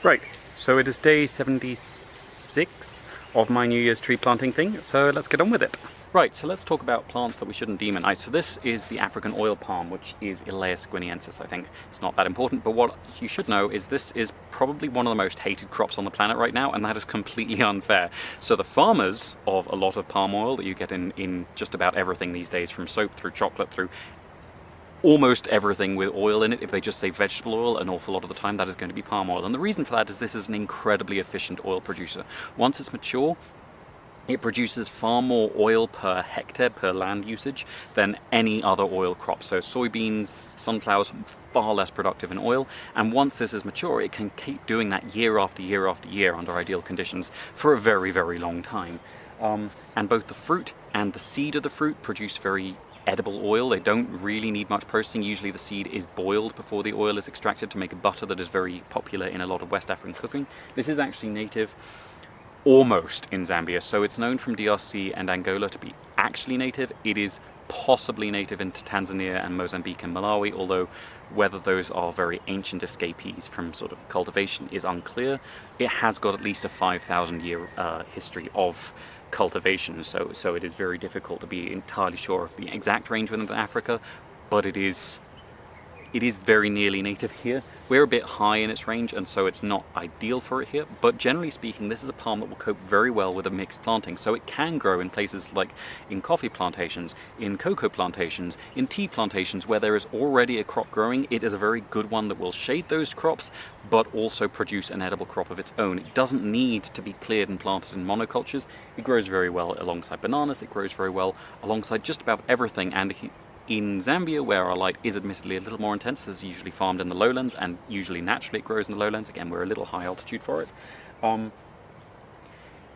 Right, so it is day 76 of my New Year's tree planting thing, so let's get on with it. Right, so let's talk about plants that we shouldn't demonize. So this is the African oil palm, which is Elaeis guineensis, I think. It's not that important, but what you should know is this is probably one of the most hated crops on the planet right now, and that is completely unfair. So the farmers of a lot of palm oil that you get in just about everything these days, from soap through chocolate through almost everything with oil in it, if they just say vegetable oil, an awful lot of the time that is going to be palm oil. And the reason for that is this is an incredibly efficient oil producer. Once it's mature, it produces far more oil per hectare, per land usage, than any other oil crop. So soybeans, sunflowers, far less productive in oil. And once this is mature, it can keep doing that year after year after year under ideal conditions for a very, very long time. And both the fruit and the seed of the fruit produce very edible oil. They don't really need much processing. Usually the seed is boiled before the oil is extracted to make a butter that is very popular in a lot of West African cooking. This is actually native almost in Zambia, so it's known from DRC and Angola to be actually native. It is possibly native into Tanzania and Mozambique and Malawi, although whether those are very ancient escapees from sort of cultivation is unclear. It has got at least a 5,000 year history of cultivation, so it is very difficult to be entirely sure of the exact range within Africa, but it is very nearly native here. We're a bit high in its range, and so it's not ideal for it here, but generally speaking this is a palm that will cope very well with a mixed planting, so it can grow in places like in coffee plantations, in cocoa plantations, in tea plantations where there is already a crop growing. It is a very good one that will shade those crops but also produce an edible crop of its own. It doesn't need to be cleared and planted in monocultures. It grows very well alongside bananas, it grows very well alongside just about everything, and in Zambia, where our light is admittedly a little more intense, this is usually farmed in the lowlands, and usually naturally it grows in the lowlands. Again, we're a little high altitude for it.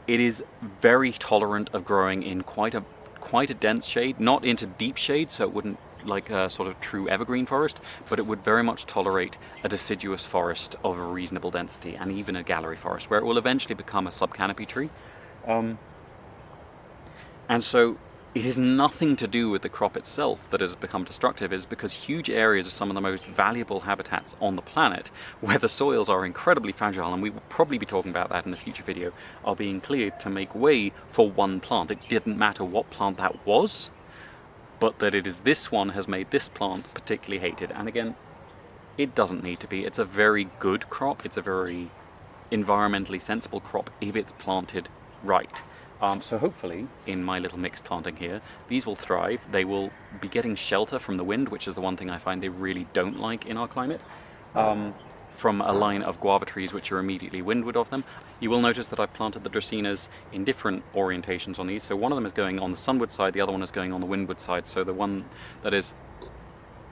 It is very tolerant of growing in quite a dense shade, not into deep shade, so it wouldn't like a sort of true evergreen forest, but it would very much tolerate a deciduous forest of a reasonable density, and even a gallery forest, where it will eventually become a subcanopy tree. And so it is nothing to do with the crop itself that has become destructive. It is because huge areas of some of the most valuable habitats on the planet, where the soils are incredibly fragile, and we will probably be talking about that in a future video, are being cleared to make way for one plant. It didn't matter what plant that was, but that it is this one has made this plant particularly hated. And again, it doesn't need to be. It's a very good crop. It's a very environmentally sensible crop if it's planted right. So hopefully, in my little mixed planting here, these will thrive. They will be getting shelter from the wind, which is the one thing I find they really don't like in our climate, from a line of guava trees which are immediately windward of them. You will notice that I've planted the dracaenas in different orientations on these. So one of them is going on the sunward side, the other one is going on the windward side. So the one that is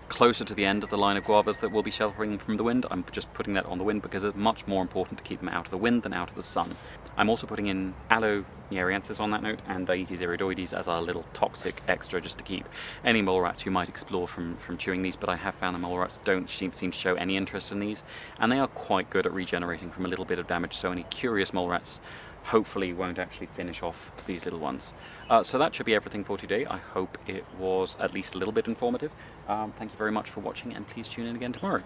closer to the end of the line of guavas that will be sheltering from the wind, I'm just putting that on the wind because it's much more important to keep them out of the wind than out of the sun. I'm also putting in Aloe nyeriensis on that note, and Dietes iridoides as our little toxic extra, just to keep any mole rats who might explore from chewing these, but I have found the mole rats don't seem to show any interest in these, and they are quite good at regenerating from a little bit of damage, so any curious mole rats hopefully won't actually finish off these little ones. So that should be everything for today. I hope it was at least a little bit informative. Thank you very much for watching, and please tune in again tomorrow.